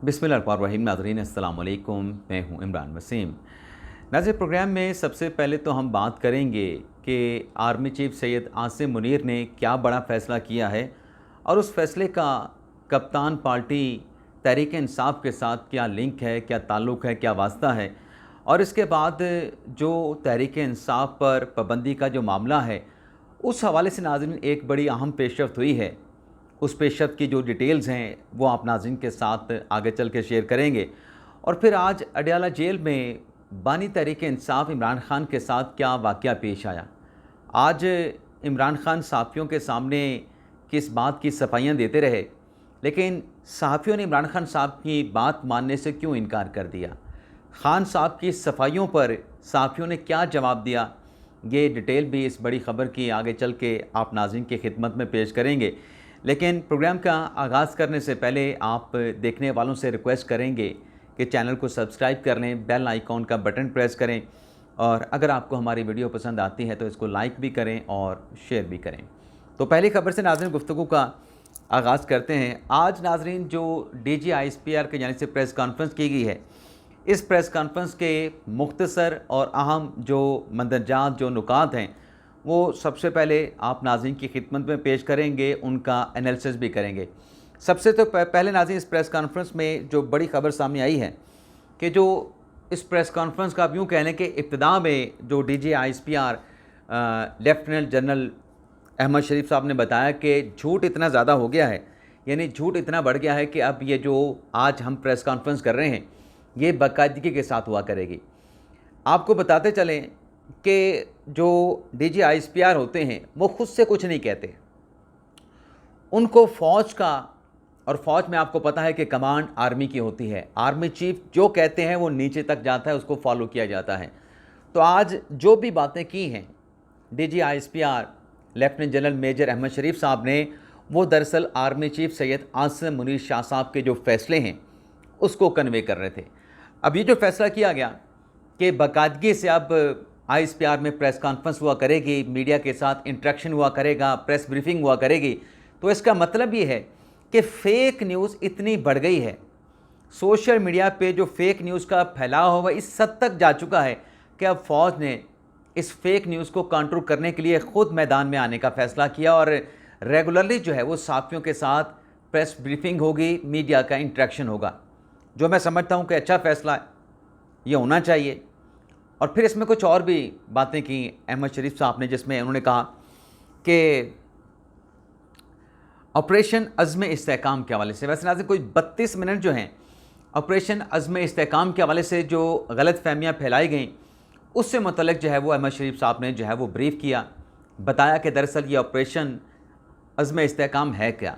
बिस्मिल्लाहिर्रहमानिर्रहीम। नाज़रीन अस्सलाम वालेकुम, मैं हूँ इमरान वसीम। नाज़रीन, प्रोग्राम में सबसे पहले तो हम बात करेंगे कि आर्मी चीफ सैयद आसिम मुनीर ने क्या बड़ा फ़ैसला किया है और उस फ़ैसले का कप्तान पार्टी तहरीक इंसाफ के साथ क्या लिंक है, क्या ताल्लुक़ है, क्या वास्ता है। और इसके बाद जो तहरीक इंसाफ पर पाबंदी का जो मामला है, उस हवाले से नाज़रीन एक बड़ी अहम पेशरफ़्त हुई है। उस पेशरफ़्त की जो डिटेल्स हैं वो आप नाज़रीन के साथ आगे चल के शेयर करेंगे। और फिर आज अडयाला जेल में बानी तहरीक इंसाफ इमरान खान के साथ क्या वाक़या पेश आया। आज इमरान खान सहाफ़ियों के सामने किस बात की सफाइयाँ देते रहे, लेकिन सहाफ़ियों ने इमरान खान साहब की बात मानने से क्यों इनकार कर दिया। खान साहब की सफाइयों पर सहाफ़ियों ने क्या जवाब दिया, ये डिटेल भी इस बड़ी ख़बर की आगे चल के आप नाज़रीन की खिदमत में पेश करेंगे। लेकिन प्रोग्राम का आगाज़ करने से पहले आप देखने वालों से रिक्वेस्ट करेंगे कि चैनल को सब्सक्राइब कर लें, बेल आइकॉन का बटन प्रेस करें और अगर आपको हमारी वीडियो पसंद आती है तो इसको लाइक भी करें और शेयर भी करें। तो पहली खबर से नाज़रीन गुफ्तगू का आगाज़ करते हैं। आज नाज़रीन जो DG ISPR की जानिब से प्रेस कॉन्फ्रेंस की गई है, इस प्रेस कॉन्फ्रेंस के मुख्तसर और अहम जो मंदरजात जो नुकात हैं वो सबसे पहले आप नाज़रीन की खिदमत में पेश करेंगे, उनका एनालिसिस भी करेंगे। सबसे तो पहले नाज़रीन इस प्रेस कॉन्फ्रेंस में जो बड़ी ख़बर सामने आई है कि जो इस प्रेस कॉन्फ्रेंस का आप यूँ कह लें कि इब्तिदा में जो DG ISPR lieutenant general Ahmed Sharif साहब ने बताया कि झूठ इतना ज़्यादा हो गया है, यानी झूठ इतना बढ़ गया है कि अब ये जो आज हम प्रेस कॉन्फ्रेंस कर रहे हैं ये बाकायदगी के साथ हुआ करेगी। आपको बताते चलें कि जो DG ISPR होते हैं वो ख़ुद से कुछ नहीं कहते, उनको फ़ौज का, और फ़ौज में आपको पता है कि कमांड आर्मी की होती है। आर्मी चीफ जो कहते हैं वो नीचे तक जाता है, उसको फॉलो किया जाता है। तो आज जो भी बातें की हैं DG ISPR lieutenant general major Ahmed Sharif साहब ने, वो दरअसल आर्मी चीफ सैयद आसिम मुनीर शाह साहब के जो फ़ैसले हैं उसको कन्वे कर रहे थे। अब ये जो फ़ैसला किया गया कि बाकायदगी से अब ISPR में प्रेस कॉन्फ्रेंस हुआ करेगी, मीडिया के साथ इंटरेक्शन हुआ करेगा, प्रेस ब्रीफिंग हुआ करेगी, तो इसका मतलब ये है कि फ़ेक न्यूज़ इतनी बढ़ गई है, सोशल मीडिया पे जो फ़ेक न्यूज़ का फैलाव हुआ इस हद तक जा चुका है कि अब फ़ौज ने इस फ़ेक न्यूज़ को कंट्रोल करने के लिए ख़ुद मैदान में आने का फ़ैसला किया और रेगुलरली जो है वो सहाफ़ियों के साथ प्रेस ब्रीफिंग होगी, मीडिया का इंटरेक्शन होगा, जो मैं समझता हूँ कि अच्छा फ़ैसला है, ये होना चाहिए। और फिर इसमें कुछ और भी बातें की अहमद शरीफ साहब ने, जिसमें उन्होंने कहा कि ऑपरेशन अज़्म इस्तेहकाम के हवाले से, वैसे नाज़रीन कोई 32 मिनट जो हैं ऑपरेशन अज़्म इस्तेहकाम के हवाले से जो गलतफ़हमियाँ फैलाई गई उससे मुतल्लिक़ जो है वो अहमद शरीफ साहब ने जो है वो ब्रीफ़ किया, बताया कि दरअसल ये ऑपरेशन अज़्म इस्तेहकाम है क्या।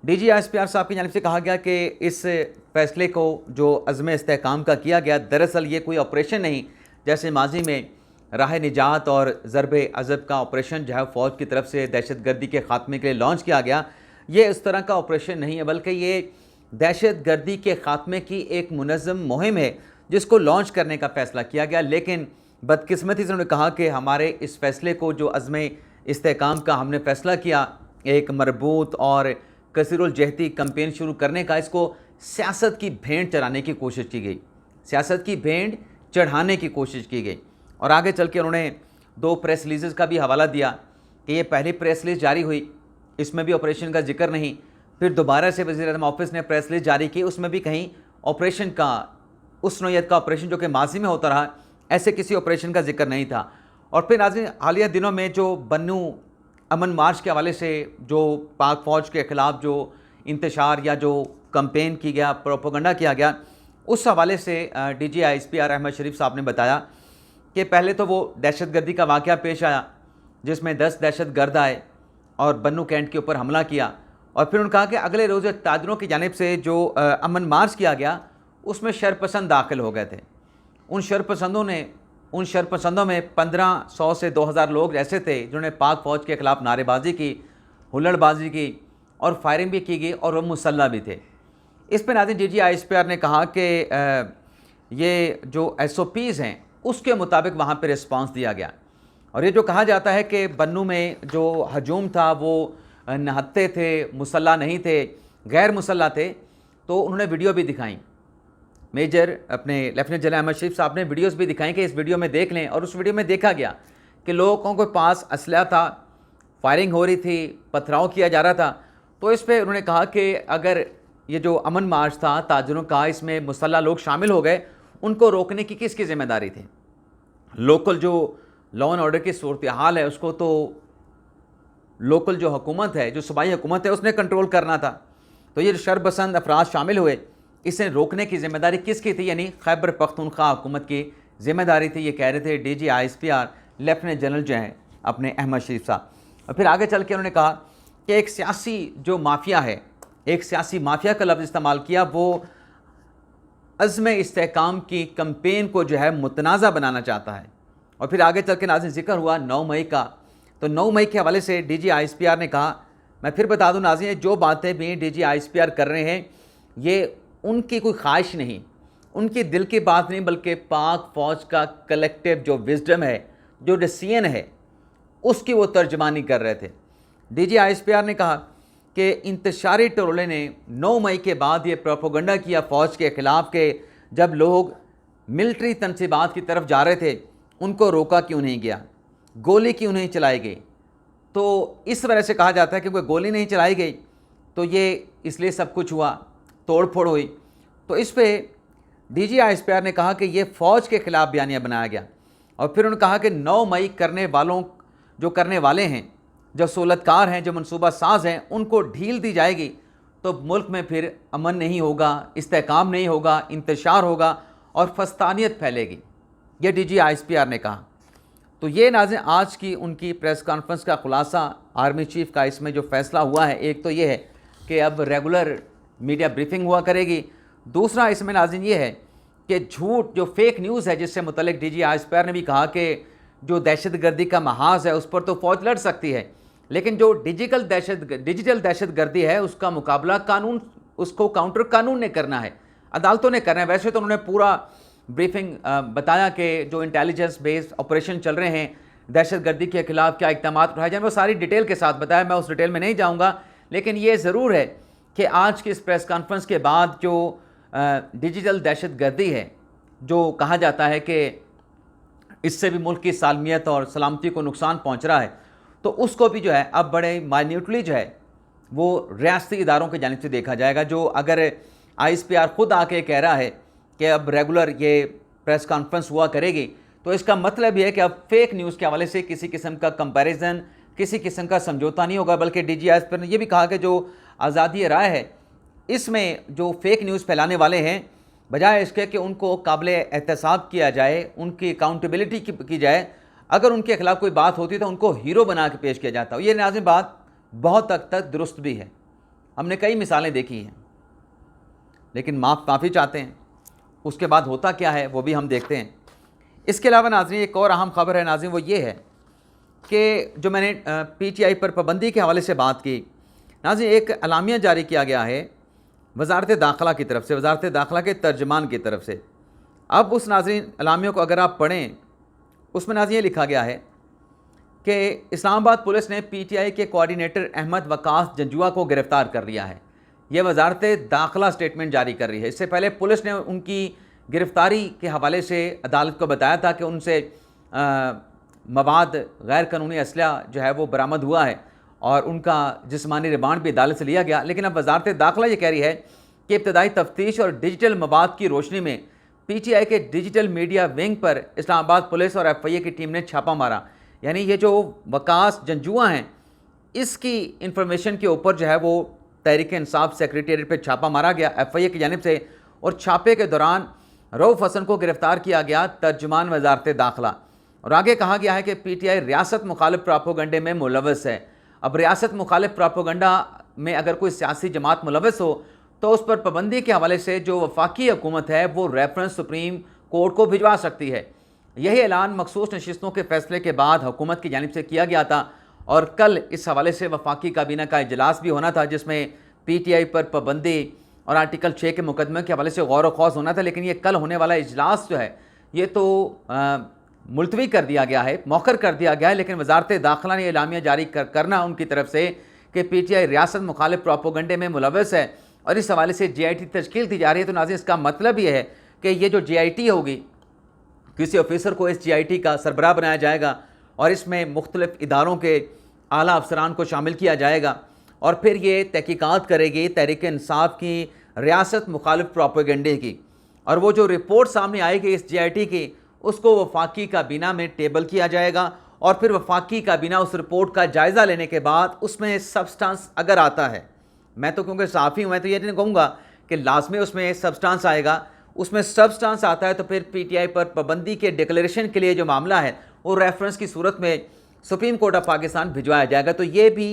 DG ISPR साहब की जानिब से कहा गया कि इस फ़ैसले को जो अज़्म इस्तेहकाम का किया गया, दरअसल ये कोई ऑपरेशन नहीं, जैसे माजी में राह निजात और ज़रबे अज़ब का ऑपरेशन जो है फ़ौज की तरफ से दहशतगर्दी के ख़ात्मे के लिए लॉन्च किया गया, ये इस तरह का ऑपरेशन नहीं है, बल्कि ये दहशतगर्दी के ख़ात्मे की एक मुनज़्ज़म मुहिम है जिसको लॉन्च करने का फ़ैसला किया गया। लेकिन बदकिस्मती से उन्होंने कहा कि हमारे इस फ़ैसले को, जो अज़्म इस्तेहकाम का हमने फ़ैसला किया, एक मरबूत और कसीरुल जहती कैंपेन शुरू करने का, इसको सियासत की भेंट चढ़ाने की कोशिश की गई, सियासत की भेंट चढ़ाने की कोशिश की गई। और आगे चल के उन्होंने 2 प्रेस रिलीज़ का भी हवाला दिया कि ये पहली प्रेस रिलीज़ जारी हुई, इसमें भी ऑपरेशन का जिक्र नहीं, फिर दोबारा से वज़ीर-ए-आज़म ऑफिस ने प्रेस रिलीज़ जारी की, उसमें भी कहीं ऑपरेशन का, उस नौइयत का ऑपरेशन जो कि माजी में होता रहा, ऐसे किसी ऑपरेशन का जिक्र नहीं था। और फिर नाज़रीन हालिया दिनों में जो बन्नू अमन मार्च के हवाले से जो पाक फ़ौज के ख़िलाफ़ जो इंतशार या जो कैंपेन की गया, प्रोपेगेंडा किया गया, उस हवाले से DG ISPR अहमद शरीफ साहब ने बताया कि पहले तो वो दहशतगर्दी का वाक़या पेश आया जिसमें 10 दहशतगर्द आए और बन्नू कैंट के ऊपर हमला किया, और फिर उन्होंने कहा कि अगले रोज़ ताजरों की जानिब से जो अमन मार्च किया गया उसमें शरपसंद दाखिल हो गए थे। उन शरपसंदों में 1500 से 2000 लोग ऐसे थे जिन्होंने पाक फ़ौज के ख़िलाफ़ नारेबाजी की, हुल्लड़बाजी की और फायरिंग भी की गई, और वो मुसल्लह भी थे। इस पर नाज़रीन DG ISPR ने कहा कि ये जो SOPs हैं उसके मुताबिक वहाँ पे रिस्पांस दिया गया। और ये जो कहा जाता है कि बन्नू में जो हजूम था वो नहत्ते थे, मुसल्लह नहीं थे, गैर मुसल्लह थे, तो उन्होंने वीडियो भी दिखाई, मेजर अपने लेफ्टिनेंट जनरल अहमद शरीफ साहब ने वीडियोस भी दिखाई कि इस वीडियो में देख लें। और उस वीडियो में देखा गया कि लोगों के पास असलहा था, फायरिंग हो रही थी, पथराव किया जा रहा था। तो इस पर उन्होंने कहा कि अगर ये जो अमन मार्च था ताजरों का, इसमें मुसल्लह लोग शामिल हो गए, उनको रोकने की किसकी ज़िम्मेदारी थी? लोकल जो लॉ एंड ऑर्डर की सूरत हाल है उसको तो लोकल जो हुकूमत है, जो सूबाई हुकूमत है, उसने कंट्रोल करना था। तो ये शरपसंद अफराद शामिल हुए, इसे रोकने की जिम्मेदारी किसकी थी? यानी खैबर पख्तूनख्वा हुकूमत की जिम्मेदारी थी। ये कह रहे थे DG ISPR लेफ्टिनेंट जनरल जो हैं अपने अहमद शरीफ साहब। और फिर आगे चल के उन्होंने कहा कि एक सियासी जो माफिया है, एक सियासी माफिया का लफ्ज़ इस्तेमाल किया, वो अज़्म इस्तेहकाम की कंपेन को जो है मुतनाज़ा बनाना चाहता है। और फिर आगे चल के नाज़रीन जिक्र हुआ 9 मई का। तो 9 मई के हवाले से DG ISPR ने कहा, मैं फिर बता दूं नाज़रीन, जो बातें भी DG ISPR कर रहे हैं ये उनकी कोई ख्वाहिश नहीं, उनकी दिल की बात नहीं, बल्कि पाक फ़ौज का कलेक्टिव जो विजडम है, जो डिसीजन है, उसकी वो तर्जमानी कर रहे थे। DG ISPR ने कहा कि इंतशारी टोले ने 9 मई के बाद ये प्रोपोगंडा किया फ़ौज के ख़िलाफ़ के जब लोग मिलिट्री तनसीबात की तरफ जा रहे थे उनको रोका क्यों नहीं गया, गोली क्यों नहीं चलाई गई। तो इस वजह से कहा जाता है कि कोई गोली नहीं चलाई गई तो ये इसलिए सब कुछ हुआ, तोड़ फोड़ हुई। तो इस पर DG ISPR ने कहा कि ये फ़ौज के ख़िलाफ़ बयानिया बनाया गया। और फिर उन्होंने कहा कि 9 मई करने वालों, जो करने वाले हैं, जो सहूलतकार हैं, जो मनसूबा साज हैं, उनको ढील दी जाएगी तो मुल्क में फिर अमन नहीं होगा, इस्तेहकाम नहीं होगा, इंतशार होगा और फस्तानियत फैलेगी। ये DG ISPR ने कहा। तो ये नाज़रीन आज की उनकी प्रेस कॉन्फ्रेंस का खुलासा आर्मी चीफ का इसमें जो फ़ैसला हुआ है, एक तो ये है कि अब रेगुलर मीडिया ब्रीफिंग हुआ करेगी। दूसरा इसमें नाज़रीन ये है कि झूठ जो फेक न्यूज़ है जिससे मुतल्लिक DG ISPR ने भी कहा कि जो दहशतगर्दी का महाज है उस पर तो फ़ौज लड़ सकती है, लेकिन जो डिजिटल दहशतगर्दी है उसका मुकाबला कानून, उसको काउंटर कानून ने करना है, अदालतों ने करना है। वैसे तो उन्होंने पूरा ब्रीफिंग बताया कि जो इंटेलिजेंस बेस्ड ऑपरेशन चल रहे हैं, दहशतगर्दी के खिलाफ क्या इक़दाम उठाए जाए, वो सारी डिटेल के साथ बताया, मैं उस डिटेल में नहीं जाऊँगा। लेकिन ये ज़रूर है कि आज की इस प्रेस कॉन्फ्रेंस के बाद जो डिजिटल दहशतगर्दी है, जो कहा जाता है कि इससे भी मुल्क की सालमियत और सलामती को नुकसान पहुँच रहा है, तो उसको भी जो है अब बड़े माइन्यूटली जो है वो रियासती इदारों की जानिब से देखा जाएगा। जो अगर ISPR ख़ुद आके कह रहा है कि अब रेगुलर ये प्रेस कॉन्फ्रेंस हुआ करेगी, तो इसका मतलब ये है कि अब फेक न्यूज़ के हवाले से किसी किस्म का कंपैरिजन, किसी किस्म का समझौता नहीं होगा। बल्कि DG ISPR ने यह भी कहा कि जो आज़ादी राय है, इसमें जो फेक न्यूज़ फैलाने वाले हैं, बजाय इसके कि उनको काबिल एहतसाब किया जाए, उनकी अकाउंटेबिलिटी की जाए, अगर उनके खिलाफ कोई बात होती तो उनको हीरो बना के पेश किया जाता है। ये नाज़रीन बात बहुत हद तक दुरुस्त भी है, हमने कई मिसालें देखी हैं। लेकिन माफ़ी चाहते हैं, उसके बाद होता क्या है वो भी हम देखते हैं। इसके अलावा नाज़रीन एक और अहम ख़बर है नाज़रीन, वो ये है कि जो मैंने PTI पर पाबंदी के हवाले से बात की, नाज़रीन एक अलामिया जारी किया गया है वज़ारत दाखिला की तरफ से, वज़ारत दाखिला के तर्जमान की तरफ से। अब उस नाज़रीन अलामिया को अगर आप पढ़ें, उसमें नाज़रीन ये लिखा गया है कि इस्लामाबाद पुलिस ने PTI के कोऑर्डिनेटर अहमद वकास जंजुआ को गिरफ़्तार कर लिया है। यह वज़ारत दाखिला स्टेटमेंट जारी कर रही है। इससे पहले पुलिस ने उनकी गिरफ़्तारी के हवाले से अदालत को बताया था कि उनसे मवाद गैर कानूनी असलहा जो है वो बरामद हुआ है और उनका जिस्मानी रिमांड भी अदालत से लिया गया। लेकिन अब वज़ारत दाखिला ये कह रही है कि इब्तदाई तफ्तीश और डिजिटल मवाद की रोशनी में PTI के डिजिटल मीडिया विंग पर इस्लामाबाद पुलिस और FIA की टीम ने छापा मारा। यानी ये जो वकास जंजुआ हैं, इसकी इंफॉर्मेशन के ऊपर जो है वो तहरीक इंसाफ सेक्रेटेरिएट पे छापा मारा गया FIA की जानिब से, और छापे के दौरान रऊफ़ हसन को गिरफ़्तार किया गया, तर्जुमान वज़ारत दाखिला। और आगे कहा गया है कि PTI रियासत मुखालिफ प्रोपोगंडे में मुलव्वस है। अब रियासत मुखालिफ प्रोपोगंडा में अगर कोई सियासी जमात मुलव्वस हो तो उस पर पाबंदी के हवाले से जो वफाकी हुकूमत है वो रेफरेंस सुप्रीम कोर्ट को भिजवा सकती है। यही ऐलान मखसूस नशिस्तों के फैसले के बाद हुकूमत की जानिब से किया गया था और कल इस हवाले से वफाकी काबीना का इजलास भी होना था जिसमें PTI पर पाबंदी और आर्टिकल 6 के मुकदमे के हवाले से गौर व खौज होना था। लेकिन ये कल होने वाला इजलास जो है ये तो मुलतवी कर दिया गया है, मौखर कर दिया गया है। लेकिन वज़ारत दाखिला ने एलामिया जारी करना उनकी तरफ से कि PTI रियासत मुखालिफ प्रोपोगंडे में मुलव्वस है और इस हवाले से JIT तश्कील दी जा रही है। तो नाज़रीन इसका मतलब ये है कि ये जो JIT होगी, किसी ऑफिसर को इस JIT का सरबराह बनाया जाएगा और इसमें मुख्तलिफ इदारों के आला अफसरान को शामिल किया जाएगा और फिर ये तहकीकात करेगी तहरीक इंसाफ की रियासत मुखालिफ प्रोपेगेंडे की, और वो जो रिपोर्ट सामने आएगी इस JIT की, उसको वफाकी काबीना में टेबल किया जाएगा और फिर वफाकी काबीना उस रिपोर्ट का जायज़ा लेने के बाद उसमें सब्सटेंस अगर आता है, मैं तो क्योंकि सहाफ़ी हूँ, मैं तो ये नहीं कहूँगा कि लाजमी उसमें सब्सटेंस आएगा, उसमें सब्सटेंस आता है तो फिर PTI पर पाबंदी के डिक्लेरेशन के लिए जो मामला है वो रेफरेंस की सूरत में सुप्रीम कोर्ट ऑफ पाकिस्तान भिजवाया जाएगा। तो ये भी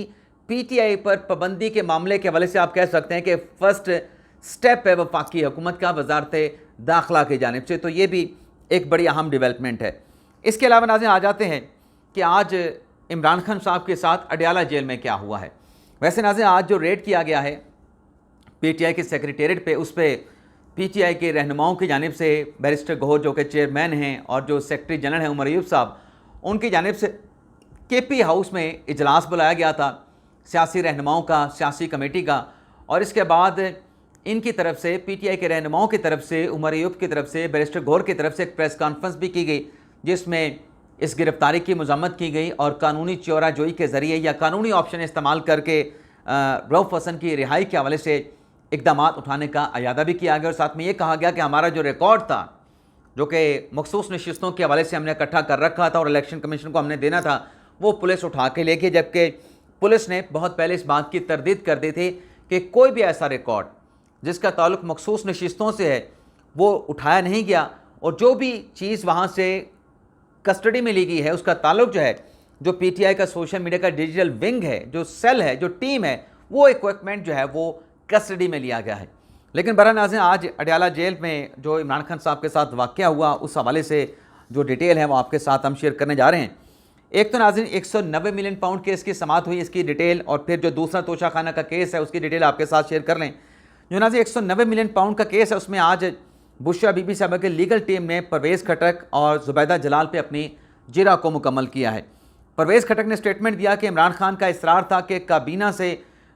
PTI पर पाबंदी के मामले के हवाले से आप कह सकते हैं कि फ़र्स्ट स्टेप है वफाकी हुकूमत का वजारत दाखिला की जानिब से। तो ये भी एक बड़ी अहम डेवलपमेंट है। इसके अलावा नाज़रीन आ जाते हैं कि आज इमरान खान साहब के साथ अडयाला जेल में क्या हुआ है। वैसे नाज़रीन आज जो रेड किया गया है PTI के सेक्रेटेरिएट पे, उस पर PTI के रहनुमाओं की जानिब से बैरिस्टर गौहर जो कि चेयरमैन हैं और जो सेक्रेटरी जनरल हैं उमर अयूब साहब, उनकी जानिब से KP हाउस में इजलास बुलाया गया था सियासी रहनुमाओं का, सियासी कमेटी का, और इसके बाद इनकी तरफ से PTI के रहनुमाओं की तरफ से, उमर अयूब की तरफ से, बैरिस्टर गौहर की तरफ से एक प्रेस कॉन्फ्रेंस भी की गई जिसमें इस गिरफ्तारी की मज़म्मत की गई और कानूनी चौराजोई के ज़रिए या कानूनी ऑप्शन इस्तेमाल करके रऊफ़ हसन की रिहाई के हवाले से इक़दाम उठाने का अयादा भी किया गया। और साथ में ये कहा गया कि हमारा जो रिकॉर्ड था, जो कि मखसूस नशिस्तों के हवाले से हमने इकट्ठा कर रखा था और इलेक्शन कमीशन को हमने देना था, वो पुलिस उठा के लेके, जबकि पुलिस ने बहुत पहले इस बात की तरदीद कर दी थी कि कोई भी ऐसा रिकॉर्ड जिसका ताल्लुक मखसूस नशिस्तों से है वो उठाया नहीं गया, और जो भी चीज़ वहाँ से कस्टडी में ली गई है उसका ताल्लुक जो है, जो PTI का सोशल मीडिया का डिजिटल विंग है, जो सेल है, जो टीम है, वो इक्विपमेंट जो है वो कस्टडी में लिया गया है। लेकिन बहरहाल नाज़रीन आज अडयाला जेल में जो इमरान खान साहब के साथ वाक़या हुआ उस हवाले से जो डिटेल है वो आपके साथ हम शेयर करने जा रहे हैं। एक तो नाज़रीन 190 मिलियन पाउंड केस की समाअत हुई, इसकी डिटेल, और फिर जो दूसरा तोशाखाना का केस है उसकी डिटेल आपके साथ शेयर कर लें। जो नाज़रीन 190 मिलियन पाउंड का केस है उसमें आज बुशरा बीबी साहबा की लीगल टीम ने परवेज़ खटक और ज़ुबैदा जलाल पे अपनी जिरा को मुकम्मल किया है। परवेज़ खटक ने स्टेटमेंट दिया कि इमरान खान का इसरार था कि काबीना से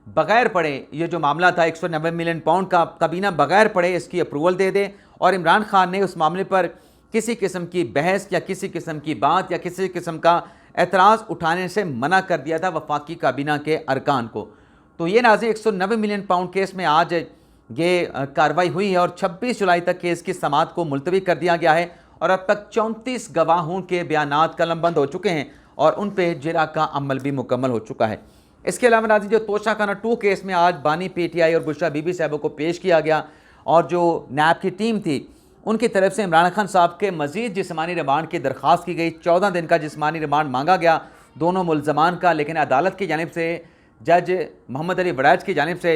बग़ैर पढ़े ये जो मामला था 190 मिलियन पाउंड का, काबीना बग़ैर पढ़े इसकी अप्रूवल दे दे, और इमरान खान ने उस मामले पर किसी किस्म की बहस या किसी किस्म की बात या किसी किस्म का एतराज़ उठाने से मना कर दिया था वफाकी काबीना के अरकान को। तो ये नाज़रीन 190 मिलियन पाउंड केस में आज ये कार्रवाई हुई है और 26 जुलाई तक केस की समाअत को मुलतवी कर दिया गया है और अब तक 34 गवाहों के बयानात कलमबंद हो चुके हैं और उन पर जिरा का अमल भी मुकम्मल हो चुका है। इसके अलावा नाज़रीन जो तोशाखाना 2 केस में आज बानी PTI और बुशरा बीबी साहबों को पेश किया गया और जो नैब की टीम थी उनकी तरफ से इमरान खान साहब के मज़ीद जिस्मानी रिमांड की दरख्वास्त की गई। 14 दिन का जिस्मानी रिमांड मांगा गया दोनों मुल्ज़मान का, लेकिन अदालत की जानिब से जज मोहम्मद अली वड़ैच की जानिब से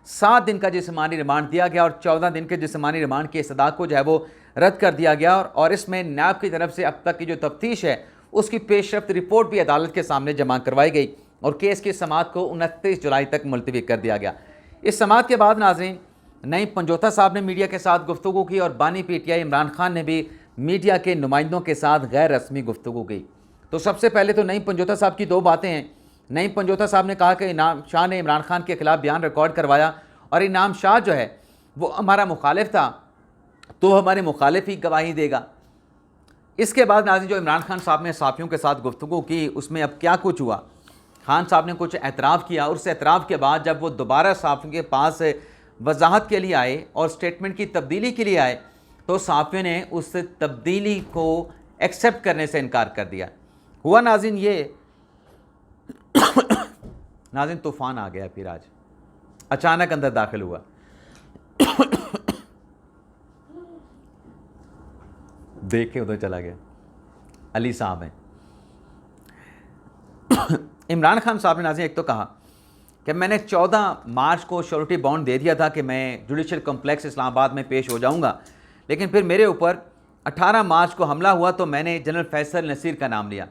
7 दिन का जिस्मानी रिमांड दिया गया और 14 दिन के जिस्मानी रिमांड की इस्तदा को जो है वो रद्द कर दिया गया। और इसमें नैब की तरफ से अब तक की जो तफ्तीश है उसकी पेशरफ्त रिपोर्ट भी अदालत के सामने जमा करवाई गई और केस की समाअत को 29 जुलाई तक मुलतवी कर दिया गया। इस समाअत के बाद नाज़रीन नईम पंजोता साहब ने मीडिया के साथ गुफ्तगू की और बानी PTI इमरान खान ने भी मीडिया के नुमाइंदों के साथ गैर रस्मी गुफ्तगू की। तो सबसे पहले तो नईम पंजोता साहब की 2 बातें हैं। नईम पंजोता साहब ने कहा कि इनाम शाह ने इमरान खान के ख़िलाफ़ बयान रिकॉर्ड करवाया और इनाम शाह जो है वो हमारा मुखालिफ था तो हमारे मुखालिफ ही गवाही देगा। इसके बाद नाज़रीन जो इमरान खान साहब ने सहाफ़ियों के साथ गुफ्तगू की उसमें अब क्या कुछ हुआ, खान साहब ने कुछ एतराफ़ किया और उस एतराफ़ के बाद जब वो दोबारा सहाफ़ियों के पास वजाहत के लिए आए और स्टेटमेंट की तब्दीली के लिए आए तो सहाफ़ियों ने उस तब्दीली को एक्सेप्ट करने से इनकार कर दिया। हुआ नाज़रीन ये नाज़रीन तूफ़ान आ गया फिर आज अचानक अंदर दाखिल हुआ। देख के उधर चला गया, अली साहब हैं। इमरान खान साहब ने नाज़रीन एक तो कहा कि मैंने 14 मार्च को श्योरिटी बॉन्ड दे दिया था कि मैं जुडिशल कॉम्प्लेक्स इस्लामाबाद में पेश हो जाऊंगा, लेकिन फिर मेरे ऊपर 18 मार्च को हमला हुआ तो मैंने जनरल फैसल नसीर का नाम लिया।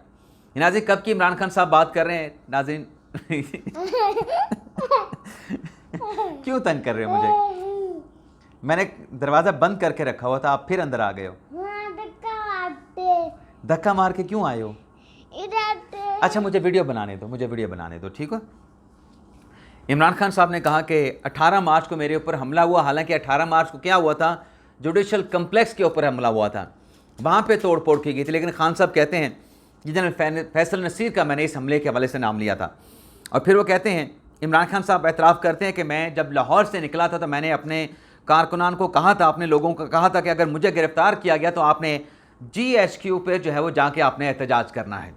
नाज़रीन कब की इमरान खान साहब बात कर रहे हैं नाज़रीन? क्यों तंग कर रहे हो मुझे? मैंने दरवाज़ा बंद करके रखा हुआ था, आप फिर अंदर आ गए हो। धक्का मार के क्यों आए हो? अच्छा मुझे वीडियो बनाने दो, मुझे वीडियो बनाने दो, ठीक हो? इमरान खान साहब ने कहा कि 18 मार्च को मेरे ऊपर हमला हुआ, हालांकि 18 मार्च को क्या हुआ था, जुडिशल कम्प्लेक्स के ऊपर हमला हुआ था, वहाँ पे तोड़ फोड़ की गई थी। लेकिन खान साहब कहते हैं कि जनरल फैसल नसीर का मैंने इस हमले के हवाले से नाम लिया था। और फिर वो कहते हैं, इमरान खान साहब एतराफ़ करते हैं कि मैं जब लाहौर से निकला था तो मैंने अपने कारकुनान को कहा था, अपने लोगों को कहा था कि अगर मुझे गिरफ़्तार किया गया तो आपने GHQ पे जो है वो जाके आपने एहतजाज करना है।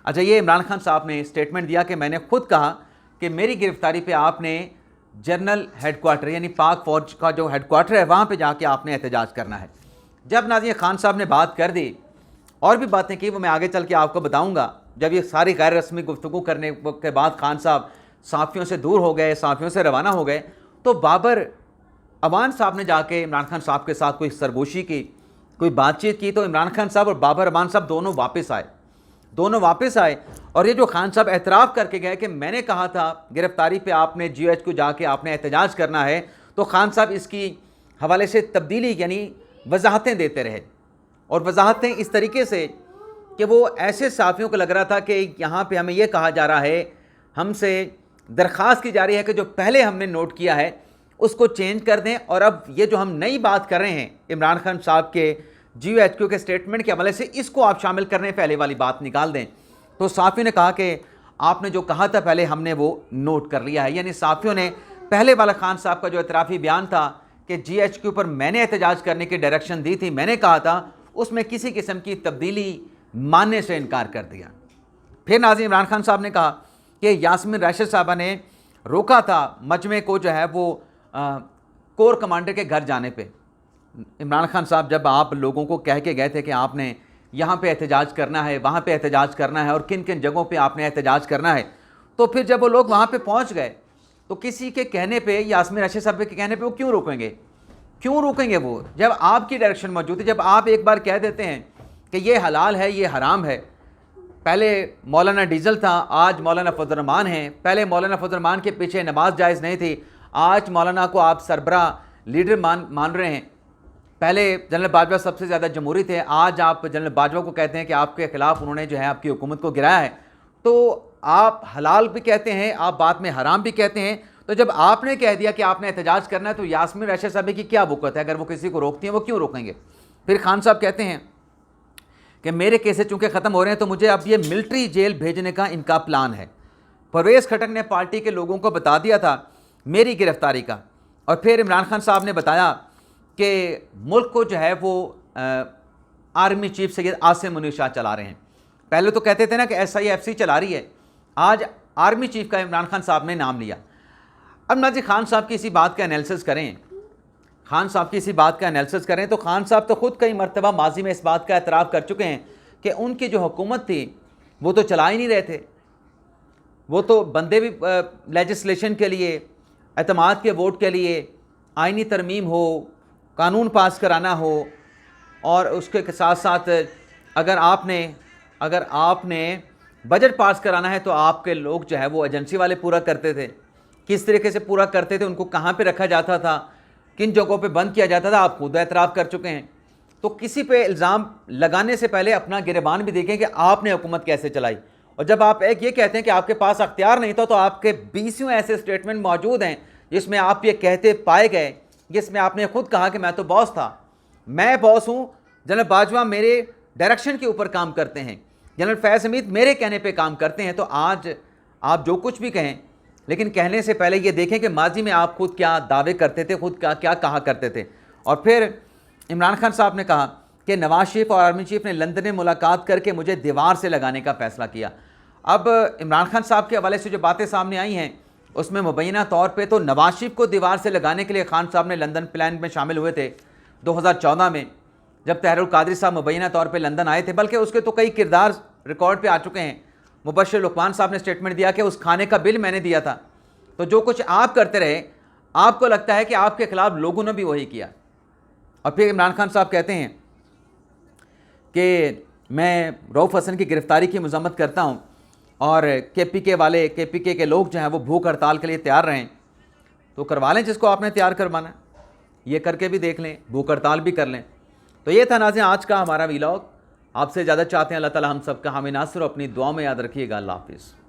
अच्छा, ये इमरान खान साहब ने स्टेटमेंट दिया कि मैंने खुद कहा कि मेरी गिरफ़्तारी पे आपने जनरल हेडक्वार्टर यानी पाक फ़ौज का जो हेडक्वार्टर है वहाँ पे जाके आपने एहतजाज करना है। जब नाज़रीन खान साहब ने बात कर दी, और भी बातें की, वो मैं आगे चल के आपको बताऊँगा। जब ये सारी गैर रस्मी गुफ्तगू करने के बाद खान साहब सहाफ़ियों से दूर हो गए, सहाफ़ियों से रवाना हो गए, तो बाबर अवान साहब ने जाके इमरान खान साहब के साथ कोई सरगोशी की, कोई बातचीत की। तो इमरान खान साहब और बाबर अवान साहब दोनों वापस आए और ये जो खान साहब एतराफ़ करके गए कि मैंने कहा था गिरफ़्तारी पे आपने GH को जाके आपने एहतजाज करना है, तो खान साहब इसकी हवाले से तब्दीली यानी वजाहतें देते रहे। और वजाहतें इस तरीके से कि वो ऐसे सहाफ़ियों को लग रहा था कि यहाँ पे हमें ये कहा जा रहा है, हमसे दरख्वास्त की जा रही है कि जो पहले हमने नोट किया है उसको चेंज कर दें, और अब ये जो हम नई बात कर रहे हैं इमरान खान साहब के GHQ के स्टेटमेंट के हवाले से, इसको आप शामिल करने पहले वाली बात निकाल दें। तो सहाफ़ी ने कहा कि आपने जो कहा था पहले हमने वो नोट कर लिया है। यानी सहाफ़ियों ने पहले वाला खान साहब का जो एतराफ़ी बयान था कि GHQ पर मैंने एहतजाज करने की डायरेक्शन दी थी, मैंने कहा था, उसमें किसी किस्म की तब्दीली मानने से इनकार कर दिया। फिर नाज़रीन इमरान खान साहब ने कहा कि यास्मीन रैशद साहबा ने रोका था मजमे को जो है वो कोर कमांडर के घर जाने पे। इमरान खान साहब जब आप लोगों को कह के गए थे कि आपने यहाँ पे एहतजाज करना है, वहाँ पे एहतजाज करना है और किन किन जगहों पे आपने एहतजाज करना है, तो फिर जब वो लोग वहाँ पे पहुँच गए तो किसी के कहने पे, यास्मीन रैशद साहब के कहने पे वो क्यों रोकेंगे वो, जब आपकी डायरेक्शन मौजूद है। जब आप एक बार कह देते हैं कि ये हलाल है, ये हराम है, पहले मौलाना डीजल था, आज मौलाना फजल रहमान हैं, पहले मौलाना फजल रहमान के पीछे नमाज जायज़ नहीं थी, आज मौलाना को आप सरबरा लीडर मान रहे हैं। पहले जनरल बाजवा सबसे ज़्यादा जमहूरी थे, आज आप जनरल बाजवा को कहते हैं कि आपके ख़िलाफ़ उन्होंने जो है आपकी हुकूमत को गिराया है। तो आप हलाल भी कहते हैं, आप बाद में हराम भी कहते हैं। तो जब आपने कह दिया कि आपने एहतजाज करना है, तो यास्मीन रैशद साहब की क्या बुकत है, अगर वो किसी को रोकती हैं वो क्यों रोकेंगे। फिर खान साहब कहते हैं कि मेरे केसेस चूँकि ख़त्म हो रहे हैं तो मुझे अब ये मिलिट्री जेल भेजने का इनका प्लान है। परवेज़ खटक ने पार्टी के लोगों को बता दिया था मेरी गिरफ़्तारी का। और फिर इमरान खान साहब ने बताया कि मुल्क को जो है वो आर्मी चीफ सैयद आसिम मुनीर शाह चला रहे हैं। पहले तो कहते थे ना कि SIFC चला रही है, आज आर्मी चीफ का इमरान खान साहब ने नाम लिया। अब नाज़रीन खान साहब की इसी बात का एनालिसिस करें, तो खान साहब तो ख़ुद कई मरतबा माजी में इस बात का एतराफ़ कर चुके हैं कि उनकी जो हुकूमत थी वो तो चला ही नहीं रहे थे। वो तो बंदे भी लेजिस्लेशन के लिए, एतमाद के वोट के लिए, आइनी तरमीम हो, कानून पास कराना हो, और उसके साथ साथ अगर आपने बजट पास कराना है तो आपके लोग जो है वो एजेंसी वाले पूरा करते थे। किस तरीके से पूरा करते थे, उनको कहाँ पे रखा जाता था, किन जगहों पे बंद किया जाता था, आप खुद एतराफ़ कर चुके हैं। तो किसी पे इल्ज़ाम लगाने से पहले अपना गिरबान भी देखें कि आपने हुकूमत कैसे चलाई। और जब आप एक ये कहते हैं कि आपके पास अख्तियार नहीं था, तो आपके 20 ऐसे स्टेटमेंट मौजूद हैं जिसमें आप ये कहते पाए गए, जिसमें आपने खुद कहा कि मैं तो बॉस था, मैं बॉस हूँ, जनरल बाजवा मेरे डायरेक्शन के ऊपर काम करते हैं, जनरल फैज़ हमीद मेरे कहने पे काम करते हैं। तो आज आप जो कुछ भी कहें, लेकिन कहने से पहले ये देखें कि माजी में आप खुद क्या दावे करते थे, खुद क्या कहा करते थे। और फिर इमरान खान साहब ने कहा कि नवाज शरीफ और आर्मी चीफ ने लंदन में मुलाकात करके मुझे दीवार से लगाने का फ़ैसला किया। अब इमरान खान साहब के हवाले से जो बातें सामने आई हैं उसमें मुबैना तौर पे तो नवाज शरीफ को दीवार से लगाने के लिए खान साहब ने लंदन प्लान में शामिल हुए थे 2014 में, जब तहरुल कादरी साहब मुबैना तौर पे लंदन आए थे। बल्कि उसके तो कई किरदार रिकॉर्ड पे आ चुके हैं। मुबश्शिर लुकमान साहब ने स्टेटमेंट दिया कि उस खाने का बिल मैंने दिया था। तो जो कुछ आप करते रहे, आपको लगता है कि आपके खिलाफ लोगों ने भी वही किया। और फिर इमरान खान साहब कहते हैं कि मैं रऊफ़ हसन की गिरफ़्तारी की मज़म्मत करता हूँ और KPK के लोग जो हैं वो भूख हड़ताल के लिए तैयार रहें, तो करवा लें जिसको आपने तैयार करवाना है, ये करके भी देख लें, भूख हड़ताल भी कर लें। तो ये था नाज़रीन आज का हमारा व्लॉग। आपसे ज़्यादा चाहते हैं अल्लाह ताला हम सबका हामी नासिर, अपनी दुआ में याद रखिएगा। अल्लाह हाफ़िज़।